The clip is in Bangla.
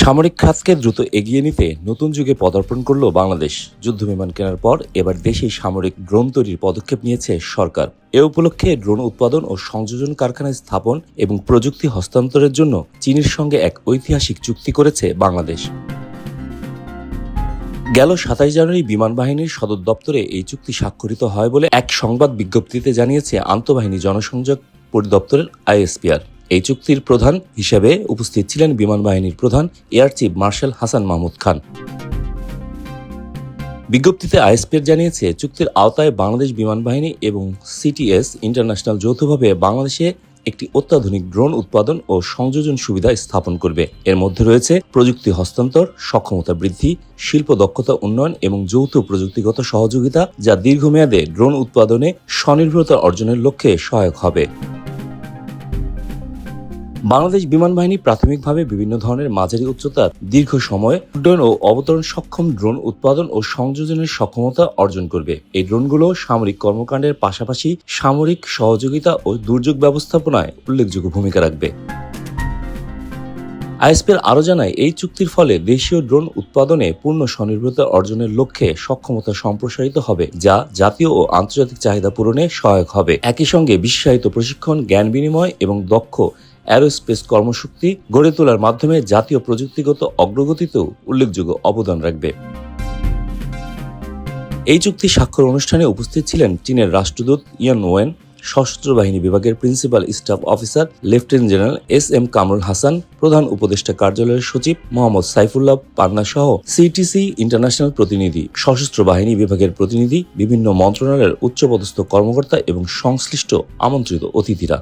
সামরিক খাতকে দ্রুত এগিয়ে নিতে নতুন যুগে পদার্পণ করল বাংলাদেশ। যুদ্ধবিমান কেনার পর এবার দেশেই সামরিক ড্রোন তৈরির পদক্ষেপ নিয়েছে সরকার। এ উপলক্ষে ড্রোন উৎপাদন ও সংযোজন কারখানা স্থাপন এবং প্রযুক্তি হস্তান্তরের জন্য চীনের সঙ্গে এক ঐতিহাসিক চুক্তি করেছে বাংলাদেশ। গেল ২৭ জানুয়ারি বিমান বাহিনীর সদর দপ্তরে এই চুক্তি স্বাক্ষরিত হয় বলে এক সংবাদ বিজ্ঞপ্তিতে জানিয়েছে আন্তঃবাহিনী জনসংযোগ পরিদপ্তরের আইএসপিআর। এই চুক্তির প্রধান হিসেবে উপস্থিত ছিলেন বিমান বাহিনীর প্রধান air chief marshal Hasan Mahmud Khan. বিজ্ঞপ্তিতে আইএসপিআর জানিয়েছে, চুক্তির আওতায় বাংলাদেশ বিমান বাহিনী এবং সিটিএস ইন্টারন্যাশনাল যৌথভাবে বাংলাদেশে একটি অত্যাধুনিক ড্রোন উৎপাদন ও সংযোজন সুবিধা স্থাপন করবে। এর মধ্যে রয়েছে প্রযুক্তি হস্তান্তর, সক্ষমতা বৃদ্ধি, শিল্প দক্ষতা উন্নয়ন এবং যৌথ প্রযুক্তিগত সহযোগিতা, যা দীর্ঘমেয়াদে ড্রোন উৎপাদনে স্বনির্ভরতা অর্জনের লক্ষ্যে সহায়ক হবে। বাংলাদেশ বিমান বাহিনী প্রাথমিকভাবে বিভিন্ন ধরনের মাঝারি উচ্চতার দীর্ঘ সময় উড্ডয়ন ও অবতরণ সক্ষম ড্রোন উৎপাদন ও সংযোজনের সক্ষমতা অর্জন করবে। এই ড্রোনগুলো সামরিক কর্মকাণ্ডের পাশাপাশি সামরিক সহযোগিতা ও দুর্যোগ ব্যবস্থাপনায় উল্লেখযোগ্য ভূমিকা রাখবে। আইএসপিআর আরও জানায়, এই চুক্তির ফলে দেশীয় ড্রোন উৎপাদনে পূর্ণ স্বনির্ভরতা অর্জনের লক্ষ্যে সক্ষমতা সম্প্রসারিত হবে, যা জাতীয় ও আন্তর্জাতিক চাহিদা পূরণে সহায়ক হবে। একই সঙ্গে বিশেষায়িত প্রশিক্ষণ, জ্ঞান বিনিময় এবং দক্ষ অ্যারোস্পেস কর্মশক্তি গড়ে তোলার মাধ্যমে জাতীয় প্রযুক্তিগত অগ্রগতিতেও উল্লেখযোগ্য অবদান রাখবে। এই চুক্তি স্বাক্ষর অনুষ্ঠানে উপস্থিত ছিলেন চীনের রাষ্ট্রদূত ইয়ান ওয়েন, সশস্ত্র বাহিনী বিভাগের principal staff officer lieutenant general SM. Kamrul Hasan, প্রধান উপদেষ্টা কার্যালয়ের সচিব মোহাম্মদ সাইফুল্লাহ পান্না সহ সিটিসি ইন্টারন্যাশনাল প্রতিনিধি, সশস্ত্র বাহিনী বিভাগের প্রতিনিধি, বিভিন্ন মন্ত্রণালয়ের উচ্চপদস্থ কর্মকর্তা এবং সংশ্লিষ্ট আমন্ত্রিত অতিথিরা।